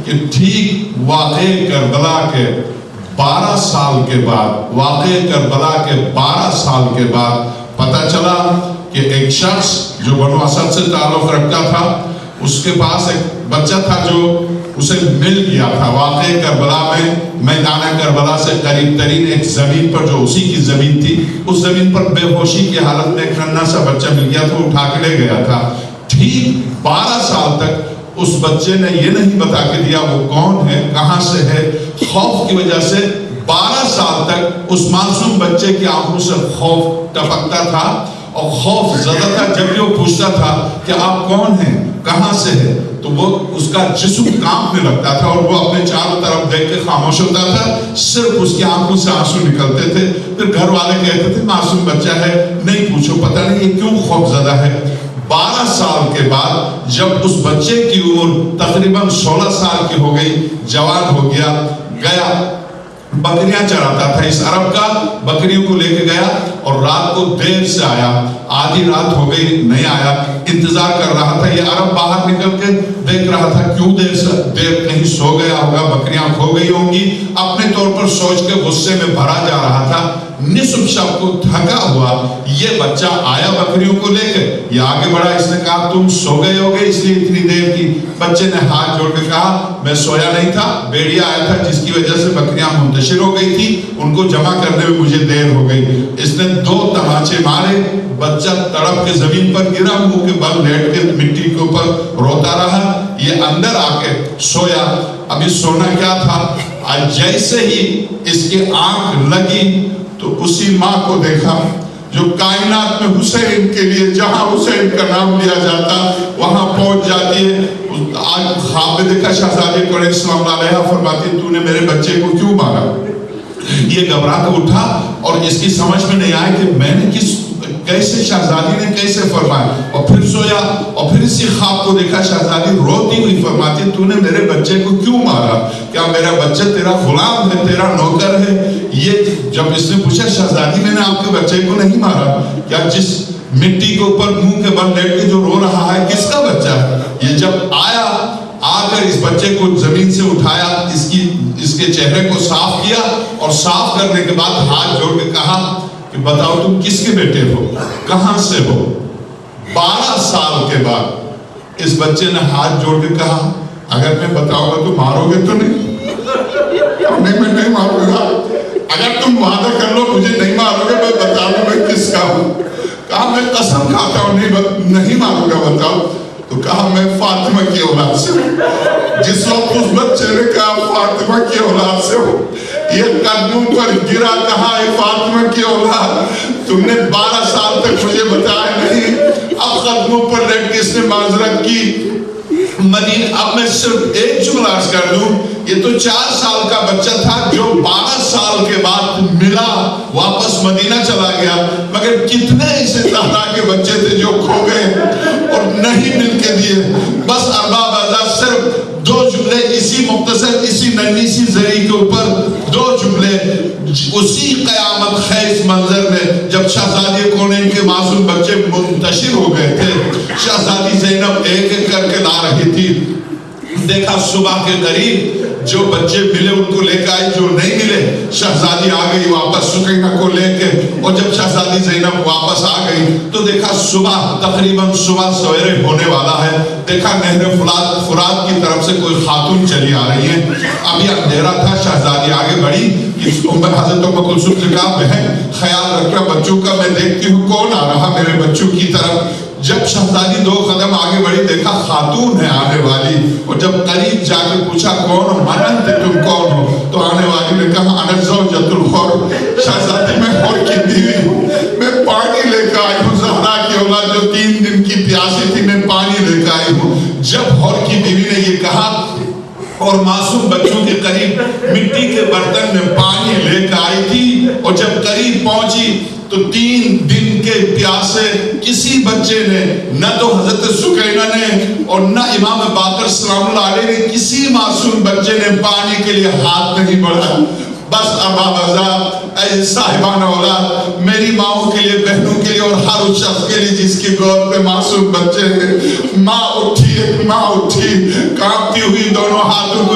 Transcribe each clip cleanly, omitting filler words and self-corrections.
کہ ٹھیک واقع کربلا کے 12 سال کے بعد، واقع کربلا کے 12 سال کے بعد پتہ چلا کہ ایک شخص جو بنو اسد سے تعلق رکھتا تھا، اس کے پاس ایک بچہ تھا جو اسے مل گیا تھا واقع کربلا میں، میدان کربلا سے قریب ترین ایک زمین پر جو اسی کی زمین تھی، اس زمین پر بے ہوشی کی حالت میں ایک ننھا سا بچہ مل گیا تھا، وہ اٹھا کے لے گیا تھا۔ ٹھیک 12 سال تک اس بچے نے یہ نہیں بتا کے دیا وہ کون ہے، کہاں سے ہے۔ خوف کی وجہ سے 12 سال تک اس معصوم بچے کی آنکھوں سے خوف ٹپکتا تھا اور خوف زدہ تھا۔ جب بھی وہ پوچھتا تھا کہ آپ کون ہیں، کہاں سے ہے، تو وہ اس کا جسم کانپنے لگتا تھا اور وہ اپنے چاروں طرف دیکھ کے خاموش ہوتا تھا، صرف اس کی آنکھوں سے آنسو نکلتے تھے۔ پھر گھر والے کہتے تھے معصوم بچہ ہے، نہیں پوچھو، پتہ نہیں یہ کیوں خوف زدہ ہے۔ 12 سال کے بعد جب اس بچے کی عمر تقریباً 16 سال کی ہو گئی، جوان ہو گیا، بکریاں چراتا تھا اس عرب کا، بکریوں کو لے کے گیا اور رات کو دیر سے آیا، آدھی رات ہو گئی نہیں آیا، انتظار کر رہا تھا۔ یہ عرب باہر نکل کے دیکھ رہا تھا کیوں دیر کہیں سو گیا ہوگا، بکریاں کھو گئی ہوں گی، اپنے طور پر سوچ کے غصے میں بھرا جا رہا تھا۔ نصف شب کو تھکا ہوا یہ بچہ آیا بکریوں کو لے کے، یہ آگے بڑھا، اس نے کہا تم سو گئے ہوگے اس لیے اتنی دیر کی۔ بچے نے ہاتھ جوڑ کے کہا میں سویا نہیں تھا، بھیڑیا آیا تھا جس کی وجہ سے بکریاں منتشر ہو گئی تھی، ان کو جمع کرنے میں مجھے دیر ہو گئی۔ اس نے 2 تماچے مارے، بچہ تڑپ کے زمین پر گرا، منہ کے بل لیٹ کے مٹی کے اوپر روتا رہا۔ یہ اندر آ کے سویا۔ ابھی سونا کیا تھا، جیسے ہی اس کی آنکھ لگی تو اسی ماں کو دیکھا جو کائنات میں حسین کے لیے جہاں حسین کا نام لیا جاتا وہاں پہنچ جاتی ہے۔ آج خواب میں دیکھا شہزادی قریش السلام علیہ فرماتی تو نے میرے بچے کو کیوں مارا؟ یہ گھبرا کے اٹھا اور اس کی سمجھ میں نہیں آیا کہ میں نے کیسے شہزادی نے کیسے فرمایا، اور پھر سویا اور پھر اسی خواب کو دیکھا، شہزادی روتی ہوئی فرماتی تو نے میرے بچے کو کیوں مارا؟ کیا میرا بچہ تیرا غلام ہے، تیرا نوکر ہے؟ یہ جب اس نے پوچھا شہزادی میں نے آپ کے بچے کو نہیں مارا، کیا جس مٹی کے اوپر منہ کے بل لیٹ کے جو رو رہا ہے کس کا بچہ ہے؟ یہ جب آیا، آ کر اس بچے کو زمین سے اٹھایا، اس کے چہرے کو صاف کیا اور صاف کرنے کے بعد ہاتھ جوڑ کے کہا کہ بتاؤ تم کس کے بیٹے ہو، کہاں سے ہو؟ 12 سال کے بعد اس بچے نے ہاتھ جوڑ کے کہا اگر میں بتاؤں گا تو مارو گے تو نہیں؟ نہیں میں نہیں ماروں گا، اگر تم وعدہ کر لو مجھے نہیں مارو گے میں بتا دوں میں کس کا ہوں۔ کہا میں قسم کھاتا ہوں نہیں ماروں گا، بتاؤ۔ تو کہا میں فاطمہ کی اولاد سے ہوں۔ جس وقت اس بچے نے کہا فاطمہ کی اولاد سے ہوں، یہ قدموں پر گرا، کہا اے فاطمہ کی اولاد تم نے 12 سال تک مجھے بتایا نہیں، اب قدموں پر لیٹ کے اس نے معذرت کی۔ اب میں صرف ایک جملہ عرض کر دوں، یہ تو 4 سال کا بچہ تھا جو 12 سال کے بعد ملا، واپس مدینہ چلا گیا، مگر کتنے ایسے تعداد کے بچے تھے جو کھو گئے اور نہیں مل کے دیے۔ بس ارباب آزاد صرف 2 جملے اسی مختصر اسی ننھی سی زری کے اوپر 2 جملے اسی قیامت خیز منظر میں جب شہزادی کونین کے معصوم بچے منتشر ہو گئے تھے، شہزادی زینب ایک ایک کر کے لا رہی تھی۔ دیکھا صبح کے قریب جو بچے ملے ان کو لے کے آئی، جو نہیں ملے شہزادی آ گئی واپس سکینہ کو لے کے، اور جب شہزادی زینب واپس آ گئی تو دیکھا صبح تقریباً صبح سویرے ہونے والا ہے، دیکھا نہر فرات کی طرف سے کوئی خاتون چلی آ رہی ہے، ابھی اندھیرا تھا، شہزادی آگے بڑھی، حضرت ام کلثوم نے کہا بہن خیال رکھنا بچوں کا، میں دیکھتی ہوں کون آ رہا میرے بچوں کی طرف۔ جب شہزادی 2 قدم آگے بڑھی دیکھا خاتون ہے آنے والی، اور جب قریب جا کے پوچھا کون ہو، مننت تم کون ہو؟ تو آنے والی نے کہا انا زوجۃ الحر، شہزادی میں حر کی بیوی ہوں، میں پانی لے کے آئی ہوں، زہرا کی اولاد جو 3 دن کی پیاسی تھی میں پانی لے کے آئی ہوں۔ جب حر کی بیوی نے یہ کہا اور معصوم بچوں کے قریب مٹی کے برتن میں پانی لے کے آئی تھی، اور جب قریب پہنچی تو 3 دن کے پیاسے کسی بچے نے، نہ تو حضرت سکینہ نے اور نہ امام باقر سلام اللہ علیہ نے، کسی معصوم بچے نے پانی کے لیے ہاتھ نہیں بڑھایا۔ بس ارباب آزاد اے صاحبان اولاد، میری ماؤں کے لیے، بہنوں کے لیے اور ہر اس شخص کے لیے جس کی گود پہ معصوم بچے ہیں، ماں اٹھی کانپتی ہوئی دونوں ہاتھوں کو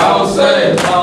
Y'all say